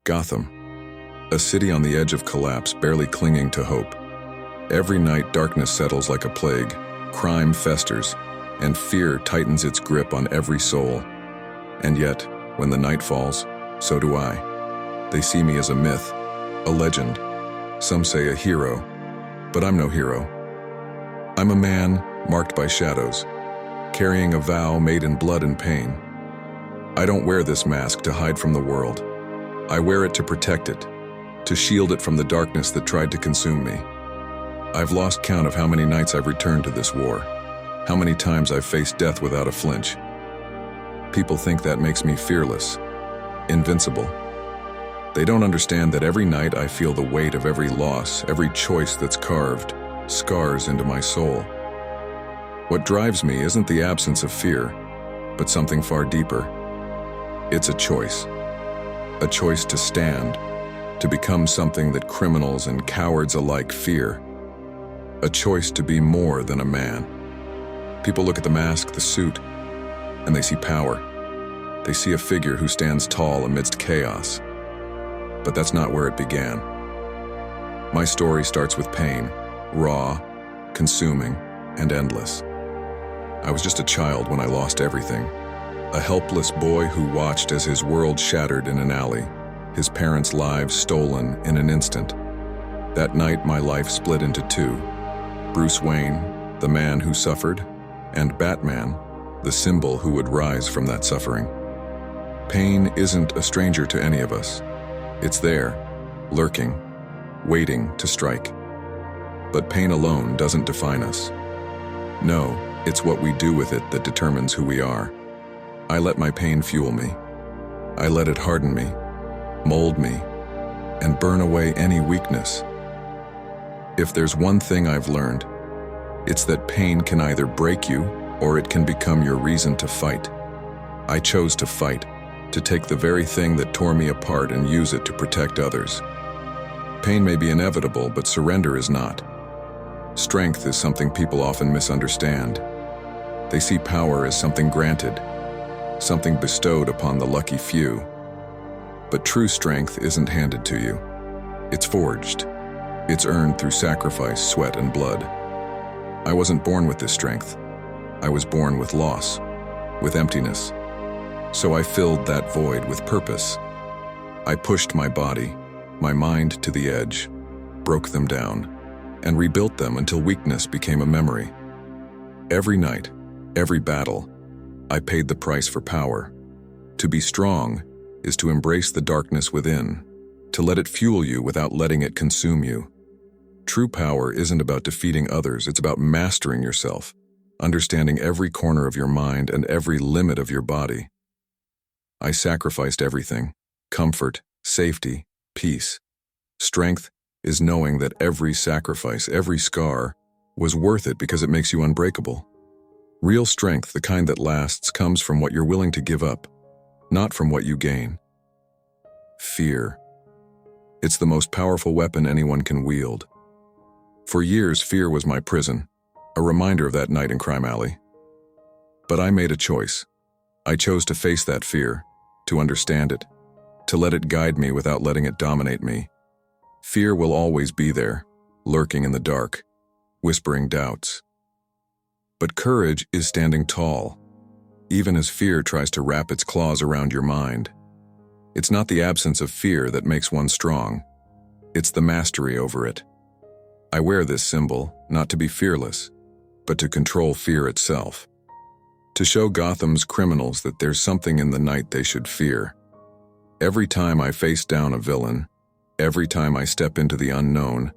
Gotham, a city on the edge of collapse, barely clinging to hope. Every night, darkness settles like a plague, crime festers, and fear tightens its grip on every soul. And yet, when the night falls, so do I. They see me as a myth, a legend, some say a hero, but I'm no hero. I'm a man marked by shadows, carrying a vow made in blood and pain. I don't wear this mask to hide from the world. I wear it to protect it, to shield it from the darkness that tried to consume me. I've lost count of how many nights I've returned to this war, how many times I've faced death without a flinch. People think that makes me fearless, invincible. They don't understand that every night I feel the weight of every loss, every choice that's carved scars into my soul. What drives me isn't the absence of fear, but something far deeper. It's a choice to stand, to become something that criminals and cowards alike fear. A choice to be more than a man. People look at the mask, the suit, and they see power. They see a figure who stands tall amidst chaos. But that's not where it began. My story starts with pain, raw, consuming, and endless. I was just a child when I lost everything. A helpless boy who watched as his world shattered in an alley, his parents' lives stolen in an instant. That night, my life split into two. Bruce Wayne, the man who suffered, and Batman, the symbol who would rise from that suffering. Pain isn't a stranger to any of us. It's there, lurking, waiting to strike. But pain alone doesn't define us. No, it's what we do with it that determines who we are. I let my pain fuel me. I let it harden me, mold me, and burn away any weakness. If there's one thing I've learned, it's that pain can either break you or it can become your reason to fight. I chose to fight, to take the very thing that tore me apart and use it to protect others. Pain may be inevitable, but surrender is not. Strength is something people often misunderstand. They see power as something granted, something bestowed upon the lucky few. But true strength isn't handed to you. It's forged. It's earned through sacrifice, sweat, and blood. I wasn't born with this strength. I was born with loss, with emptiness. So I filled that void with purpose. I pushed my body, my mind to the edge, broke them down, and rebuilt them until weakness became a memory. Every night, every battle, I paid the price for power. To be strong is to embrace the darkness within, to let it fuel you without letting it consume you. True power isn't about defeating others, it's about mastering yourself, understanding every corner of your mind and every limit of your body. I sacrificed everything: comfort, safety, peace. Strength is knowing that every sacrifice, every scar, was worth it because it makes you unbreakable. Real strength, the kind that lasts, comes from what you're willing to give up, not from what you gain. Fear. It's the most powerful weapon anyone can wield. For years, fear was my prison, a reminder of that night in Crime Alley. But I made a choice. I chose to face that fear, to understand it, to let it guide me without letting it dominate me. Fear will always be there, lurking in the dark, whispering doubts. But courage is standing tall, even as fear tries to wrap its claws around your mind. It's not the absence of fear that makes one strong. It's the mastery over it. I wear this symbol, not to be fearless, but to control fear itself. To show Gotham's criminals that there's something in the night they should fear. Every time I face down a villain, every time I step into the unknown,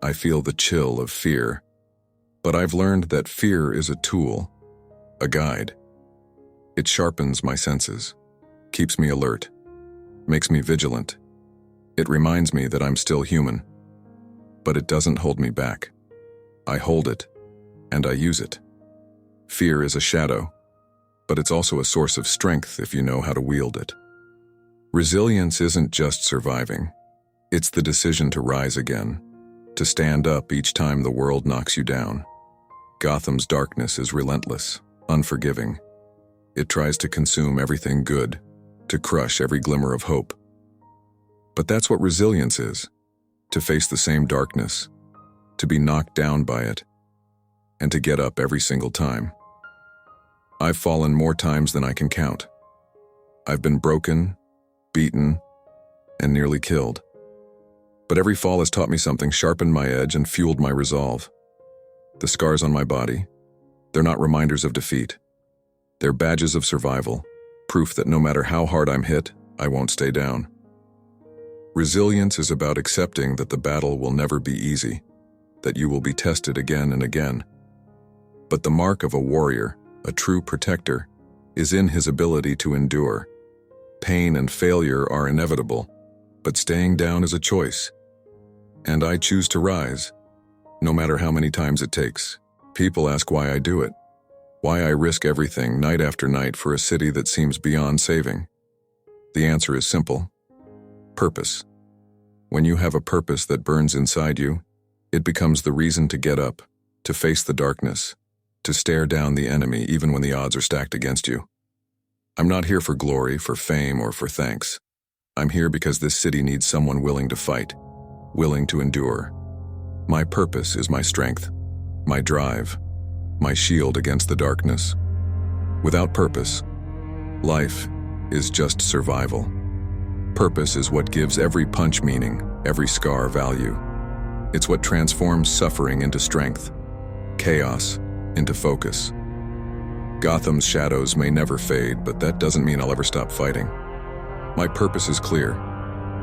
I feel the chill of fear. But I've learned that fear is a tool, a guide. It sharpens my senses, keeps me alert, makes me vigilant. It reminds me that I'm still human. But it doesn't hold me back. I hold it, and I use it. Fear is a shadow, but it's also a source of strength if you know how to wield it. Resilience isn't just surviving. It's the decision to rise again, to stand up each time the world knocks you down. Gotham's darkness is relentless, unforgiving. It tries to consume everything good, to crush every glimmer of hope. But that's what resilience is, to face the same darkness, to be knocked down by it, and to get up every single time. I've fallen more times than I can count. I've been broken, beaten, and nearly killed. But every fall has taught me something, sharpened my edge, and fueled my resolve. The scars on my body, they're not reminders of defeat. They're badges of survival, proof that no matter how hard I'm hit, I won't stay down. Resilience is about accepting that the battle will never be easy, that you will be tested again and again. But the mark of a warrior, a true protector, is in his ability to endure. Pain and failure are inevitable, but staying down is a choice. And I choose to rise, no matter how many times it takes. People ask why I do it, why I risk everything night after night for a city that seems beyond saving. The answer is simple: purpose. When you have a purpose that burns inside you, it becomes the reason to get up, to face the darkness, to stare down the enemy even when the odds are stacked against you. I'm not here for glory, for fame, or for thanks. I'm here because this city needs someone willing to fight, willing to endure. My purpose is my strength, my drive, my shield against the darkness. Without purpose, life is just survival. Purpose is what gives every punch meaning, every scar value. It's what transforms suffering into strength, chaos into focus. Gotham's shadows may never fade, but that doesn't mean I'll ever stop fighting. My purpose is clear: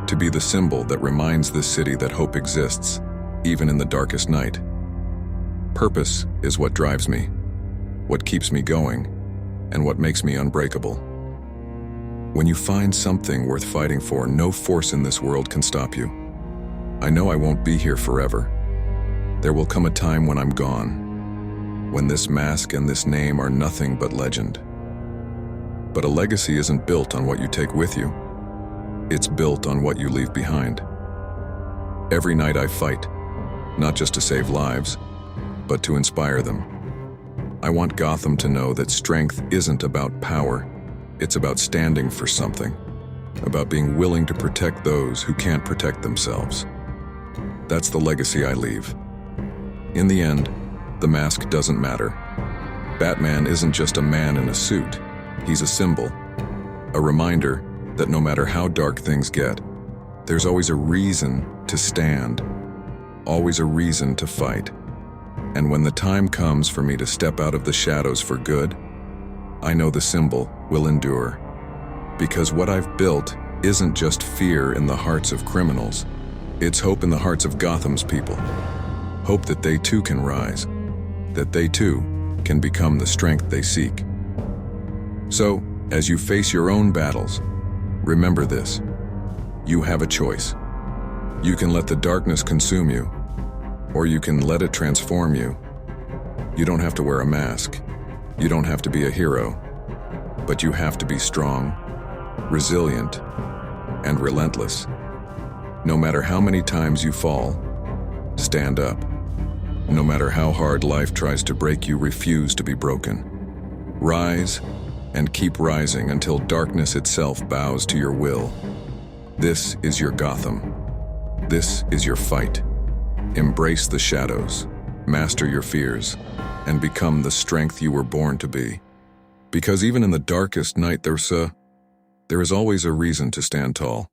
to be the symbol that reminds this city that hope exists, even in the darkest night. Purpose is what drives me, what keeps me going, and what makes me unbreakable. When you find something worth fighting for, no force in this world can stop you. I know I won't be here forever. There will come a time when I'm gone, when this mask and this name are nothing but legend. But a legacy isn't built on what you take with you. It's built on what you leave behind. Every night I fight, not just to save lives, but to inspire them. I want Gotham to know that strength isn't about power. It's about standing for something, about being willing to protect those who can't protect themselves. That's the legacy I leave. In the end, the mask doesn't matter. Batman isn't just a man in a suit. He's a symbol, a reminder that no matter how dark things get, there's always a reason to stand, always a reason to fight. And when the time comes for me to step out of the shadows for good, I know the symbol will endure. Because what I've built isn't just fear in the hearts of criminals. It's hope in the hearts of Gotham's people. Hope that they too can rise, that they too can become the strength they seek. So, as you face your own battles, remember this: you have a choice. You can let the darkness consume you, or you can let it transform you. You don't have to wear a mask. You don't have to be a hero, but you have to be strong, resilient, and relentless. No matter how many times you fall, stand up. No matter how hard life tries to break you, refuse to be broken. Rise and keep rising until darkness itself bows to your will. This is your Gotham. This is your fight. Embrace the shadows, master your fears, and become the strength you were born to be. Because even in the darkest night, there is always a reason to stand tall.